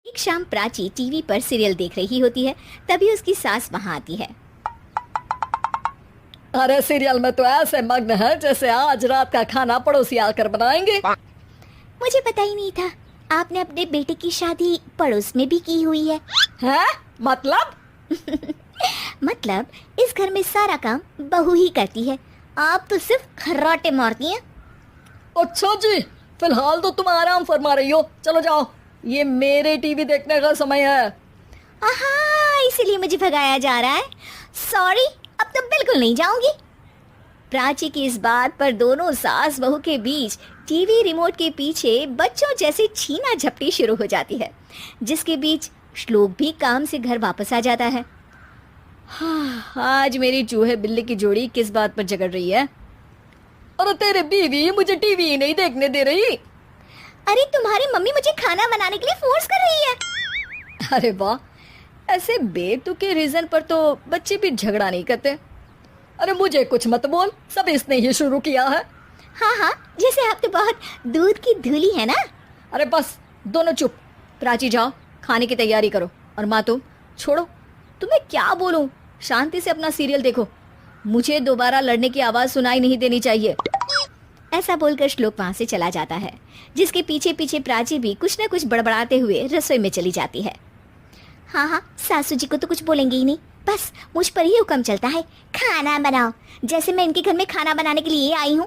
एक शाम प्राची टीवी पर सीरियल देख रही होती है। तभी उसकी सास वहां आती है। अरे सीरियल में तो ऐसे मग्न है जैसे आज रात का खाना पड़ोसी आकर बनाएंगे। मुझे पता ही नहीं था आपने अपने बेटे की शादी पड़ोस में भी की हुई है। हैं? मतलब? मतलब इस घर में सारा काम बहू ही करती है, आप तो सिर्फ खर्राटे मारती हैं। अच्छा जी, फिलहाल तो तुम आराम फरमा रही हो, चलो जाओ, ये मेरे टीवी देखने का समय है। आहा, इसीलिए मुझे भगाया जा रहा है। सॉरी, अब तो बिल्कुल नहीं जाऊंगी। प्राची की इस बात पर दोनों सास बहू के बीच टीवी रिमोट के पीछे बच्चों जैसे छीना झपटी शुरू हो जाती है, जिसके बीच श्लोक भी काम से घर वापस आ जाता है। हाँ, आज मेरी चूहे बिल्ली की जोड़ी किस बात पर झगड़ रही है? अरे तेरे बीवी मुझे टीवी नहीं देखने दे रही। अरे तुम्हारी मम्मी मुझे खाना बनाने के लिए फोर्स कर रही है। अरे वाह, ऐसे बेतुके रीजन पर तो बच्चे भी झगड़ा नहीं करते। अरे मुझे कुछ मत बोल, सब इसने ही शुरू किया है। हाँ हाँ, जैसे आप तो बहुत दूध की धूली है ना। अरे बस, दोनों चुप। प्राची जाओ, खाने की तैयारी करो। और माँ तुम छोड़ो, तुम्हें क्या बोलूं, शांति से अपना सीरियल देखो, मुझे दोबारा लड़ने की आवाज सुनाई नहीं देनी चाहिए। ऐसा बोलकर श्लोक वहां से चला जाता है, जिसके पीछे पीछे प्राची भी कुछ न कुछ बड़बड़ाते हुए रसोई में चली जाती है। हाँ हाँ, सासू जी को तो कुछ बोलेंगे ही नहीं, बस मुझ पर ही हुक्म चलता है, खाना बनाओ, जैसे मैं इनके घर में खाना बनाने के लिए आई हूँ।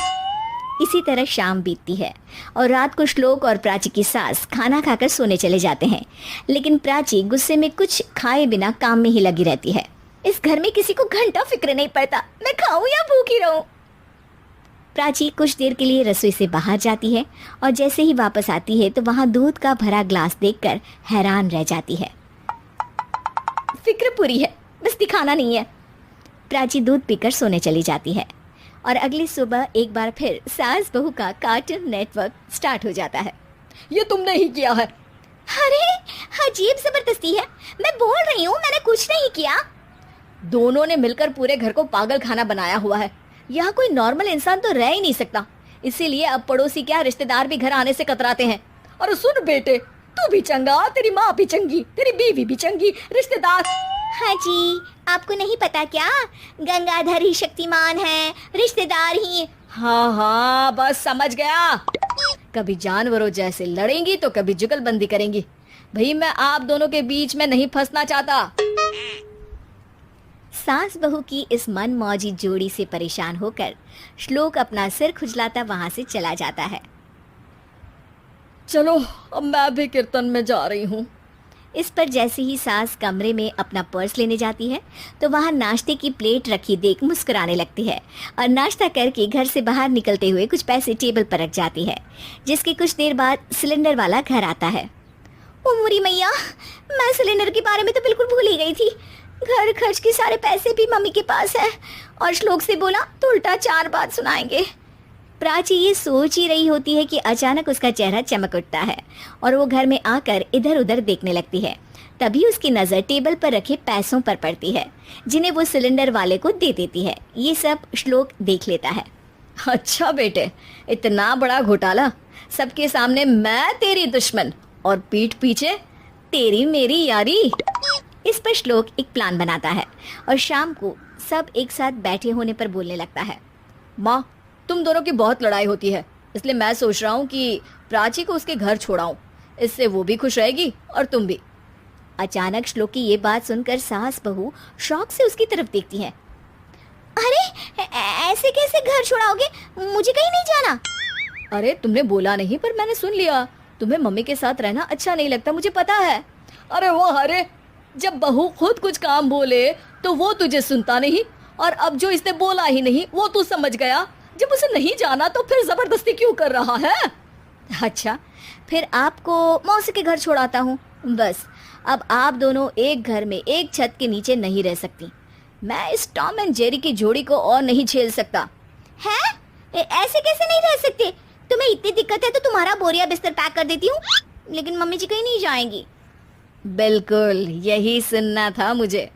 इसी तरह शाम बीतती है और रात को श्लोक और प्राची की सास खाना खाकर सोने चले जाते हैं, लेकिन प्राची गुस्से में कुछ खाए बिना काम में ही लगी रहती है। इस घर में किसी को घंटा फिक्र नहीं पड़ता, मैं खाऊं या भूखी रहूं। प्राची कुछ देर के लिए रसोई से बाहर जाती है और जैसे ही वापस आती है तो वहां दूध का भरा ग्लास देखकर हैरान रह जाती है। फिक्र पूरी है, बस दिखाना नहीं है। प्राची दूध पीकर सोने चली जाती है और अगली सुबह एक बार फिर सास बहू का कार्टून नेटवर्क स्टार्ट हो जाता है। ये तुमने ही किया है। अरे अजीब जबरदस्ती है, मैं बोल रही हूँ मैंने कुछ नहीं किया। दोनों ने मिलकर पूरे घर को पागल खाना बनाया हुआ है। यहाँ कोई नॉर्मल इंसान तो रह ही नहीं सकता, इसीलिए अब पड़ोसी क्या रिश्तेदार भी घर आने से कतराते हैं। और सुन बेटे, तू भी चंगा, तेरी माँ भी चंगी, तेरी बीवी भी चंगी, रिश्तेदार। हाँ जी, आपको नहीं पता क्या, गंगाधर ही शक्तिमान है, रिश्तेदार ही। हाँ हाँ, बस समझ गया। कभी जानवरों जैसे लड़ेंगी तो कभी जुगलबंदी करेंगी। भाई मैं आप दोनों के बीच में नहीं फंसना चाहता। सास बहू की इस मन मौजी जोड़ी से परेशान होकर श्लोक अपना सिर खुजलाता वहां से चला जाता है। चलो अब मैं भी कीर्तन में जा रही हूँ। इस पर जैसे ही सास कमरे में अपना पर्स लेने जाती है तो वहां नाश्ते की प्लेट रखी देख मुस्कुराने लगती है और नाश्ता करके घर से बाहर निकलते हुए कुछ पैसे टेबल पर रख जाती है, जिसके कुछ देर बाद सिलेंडर वाला घर आता है। ओ मोरी मैया, मैं सिलेंडर के बारे में तो बिल्कुल भूल ही गई थी। घर खर्च के सारे पैसे भी मम्मी के पास है और श्लोक से बोला तो उल्टा 4 बात सुनाएंगे। प्राची ये सोच ही रही होती है कि अचानक उसका चेहरा चमक उठता है और वो घर में आकर इधर उधर देखने लगती है। तभी उसकी नज़र टेबल पर रखे पैसों पर पड़ती है, जिन्हें वो सिलेंडर वाले को दे देती है। ये सब श्लोक देख लेता है। अच्छा बेटे, इतना बड़ा घोटाला, सबके सामने मैं तेरी दुश्मन और पीठ पीछे तेरी मेरी यारी। इस पर श्लोक एक प्लान बनाता है और शाम को सब एक साथ बैठे होने पर बोलने लगता है। माँ, तुम दोनों की बहुत लड़ाई होती है, इसलिए मैं सोच रहा हूँ कि प्राची को उसके घर छोड़ाऊं, इससे वो भी खुश रहेगी और तुम भी। अचानक श्लोक की ये बात सुनकर सास बहू शौक से उसकी तरफ देखती है। अरे ऐसे कैसे घर छोड़ाओगे, मुझे कहीं नहीं जाना। अरे तुमने बोला नहीं पर मैंने सुन लिया, तुम्हें मम्मी के साथ रहना अच्छा नहीं लगता, मुझे पता है। अरे वो अरे, जब बहू खुद कुछ काम बोले तो वो तुझे सुनता नहीं, और अब जो इसने बोला ही नहीं वो तू समझ गया। जब उसे नहीं जाना तो फिर जबरदस्ती क्यों कर रहा है? अच्छा, फिर आपको मौसी के घर छोड़ाता हूँ। बस अब आप दोनों एक घर में एक छत के नीचे नहीं रह सकती। मैं इस टॉम एंड जेरी की जोड़ी को और नहीं झेल सकता। है? ऐसे कैसे नहीं रह सकते? तुम्हें इतनी दिक्कत है तो तुम्हारा बोरिया बिस्तर पैक कर देती हूँ, लेकिन मम्मी जी कहीं नहीं जाएंगी। बिल्कुल यही सुनना था मुझे।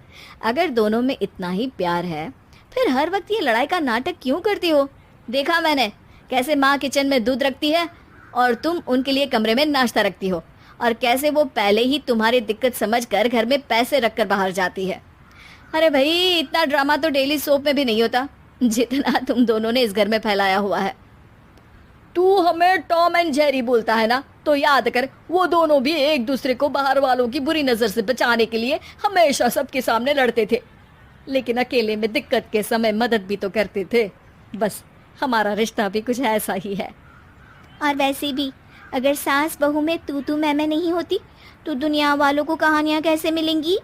अगर दोनों में इतना ही प्यार है फिर हर वक्त ये लड़ाई का नाटक क्यों करती हो? देखा मैंने कैसे माँ किचन में दूध रखती है और तुम उनके लिए कमरे में नाश्ता रखती हो, और कैसे वो पहले ही तुम्हारी दिक्कत समझकर घर में पैसे रखकर बाहर जाती है। अरे भाई, इतना ड्रामा तो डेली सोप में भी नहीं होता जितना तुम दोनों ने इस घर में फैलाया हुआ है। तू हमें टॉम एंड जेरी बोलता है ना, तो याद कर वो दोनों भी एक दूसरे को बाहर वालों की बुरी नजर से बचाने के लिए हमेशा सबके सामने लड़ते थे, लेकिन अकेले में दिक्कत के समय मदद भी तो करते थे। बस हमारा रिश्ता भी कुछ ऐसा ही है। और वैसे भी अगर सास बहू में तू मैं नहीं होती तो दुनिया वालों को कहानियाँ कैसे मिलेंगी?